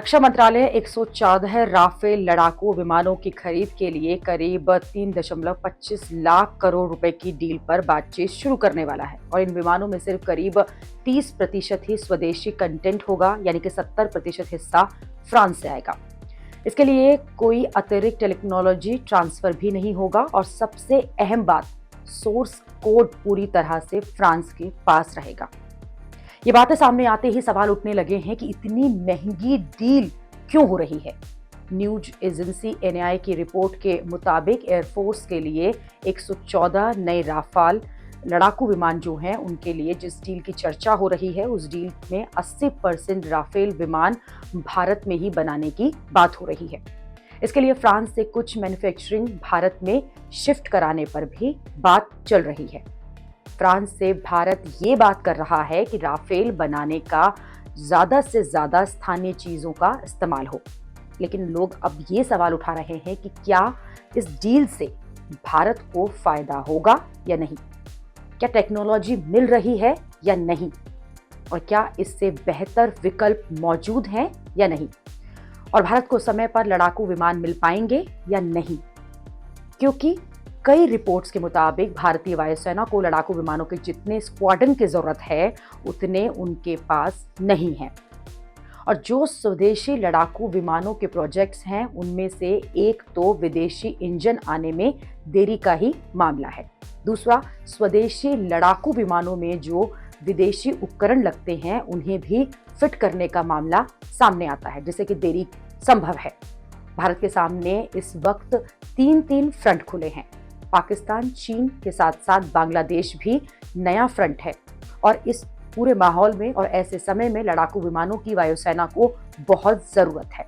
रक्षा मंत्रालय 114 राफेल लड़ाकू विमानों की खरीद के लिए करीब 3.25 लाख करोड़ रुपए की डील पर बातचीत शुरू करने वाला है और इन विमानों में सिर्फ करीब 30% ही स्वदेशी कंटेंट होगा, यानी कि 70% हिस्सा फ्रांस से आएगा। इसके लिए कोई अतिरिक्त टेक्नोलॉजी ट्रांसफर भी नहीं होगा और सबसे अहम बात, सोर्स कोड पूरी तरह से फ्रांस के पास रहेगा। ये बातें सामने आते ही सवाल उठने लगे हैं कि इतनी महंगी डील क्यों हो रही है। न्यूज एजेंसी एनआई की रिपोर्ट के मुताबिक एयरफोर्स के लिए 114 नए राफाल लड़ाकू विमान जो हैं उनके लिए जिस डील की चर्चा हो रही है, उस डील में 80% राफेल विमान भारत में ही बनाने की बात हो रही है। इसके लिए फ्रांस से कुछ मैन्युफैक्चरिंग भारत में शिफ्ट कराने पर भी बात चल रही है। फ्रांस से भारत ये बात कर रहा है कि राफेल बनाने का ज्यादा से ज्यादा स्थानीय चीजों का इस्तेमाल हो, लेकिन लोग अब ये सवाल उठा रहे हैं कि क्या इस डील से भारत को फायदा होगा या नहीं, क्या टेक्नोलॉजी मिल रही है या नहीं, और क्या इससे बेहतर विकल्प मौजूद हैं या नहीं, और भारत को समय पर लड़ाकू विमान मिल पाएंगे या नहीं। क्योंकि कई रिपोर्ट्स के मुताबिक भारतीय वायुसेना को लड़ाकू विमानों के जितने स्क्वाड्रन की जरूरत है उतने उनके पास नहीं है, और जो स्वदेशी लड़ाकू विमानों के प्रोजेक्ट्स हैं उनमें से एक तो विदेशी इंजन आने में देरी का ही मामला है। दूसरा, स्वदेशी लड़ाकू विमानों में जो विदेशी उपकरण लगते हैं उन्हें भी फिट करने का मामला सामने आता है, जिससे कि देरी संभव है। भारत के सामने इस वक्त तीन फ्रंट खुले हैं। पाकिस्तान, चीन के साथ साथ बांग्लादेश भी नया फ्रंट है, और इस पूरे माहौल में और ऐसे समय में लड़ाकू विमानों की वायुसेना को बहुत जरूरत है।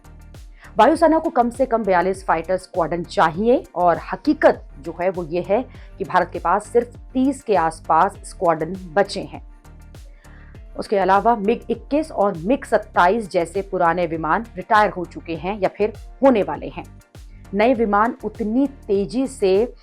वायुसेना को कम से कम 42 फाइटर स्क्वाड्रन चाहिए, और हकीकत जो है वो ये है कि भारत के पास सिर्फ 30 के आसपास स्क्वाड्रन बचे हैं। उसके अलावा मिग-21 और मिग-27 जैसे पुराने विमान रिटायर हो चुके हैं या फिर होने वाले हैं। नए विमान उतनी तेजी से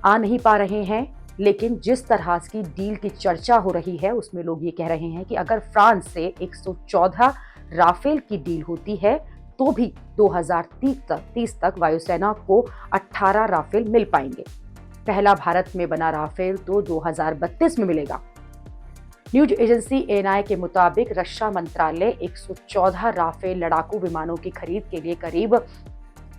आ नहीं पा रहे हैं, लेकिन जिस तरह की डील की चर्चा हो रही है उसमें लोग ये कह रहे हैं कि अगर फ्रांस से 114 राफेल की डील होती है तो भी 2030 तक वायुसेना को 18 राफेल मिल पाएंगे। पहला भारत में बना राफेल तो 2032 में मिलेगा। न्यूज एजेंसी एएनआई के मुताबिक रक्षा मंत्रालय 114 राफेल लड़ाकू विमानों की खरीद के लिए करीब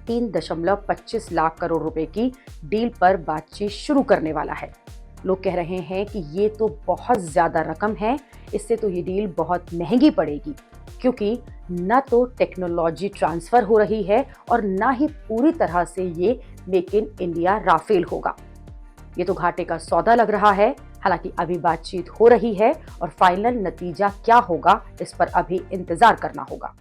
3.25 लाख करोड़ रुपए की डील पर बातचीत शुरू करने वाला है। लोग कह रहे हैं कि ये तो बहुत ज्यादा रकम है, इससे तो ये डील बहुत महंगी पड़ेगी, क्योंकि न तो टेक्नोलॉजी ट्रांसफर हो रही है और न ही पूरी तरह से ये मेक इन इंडिया राफेल होगा। ये तो घाटे का सौदा लग रहा है। हालांकि अभी बातचीत हो रही है और फाइनल नतीजा क्या होगा इस पर अभी इंतजार करना होगा।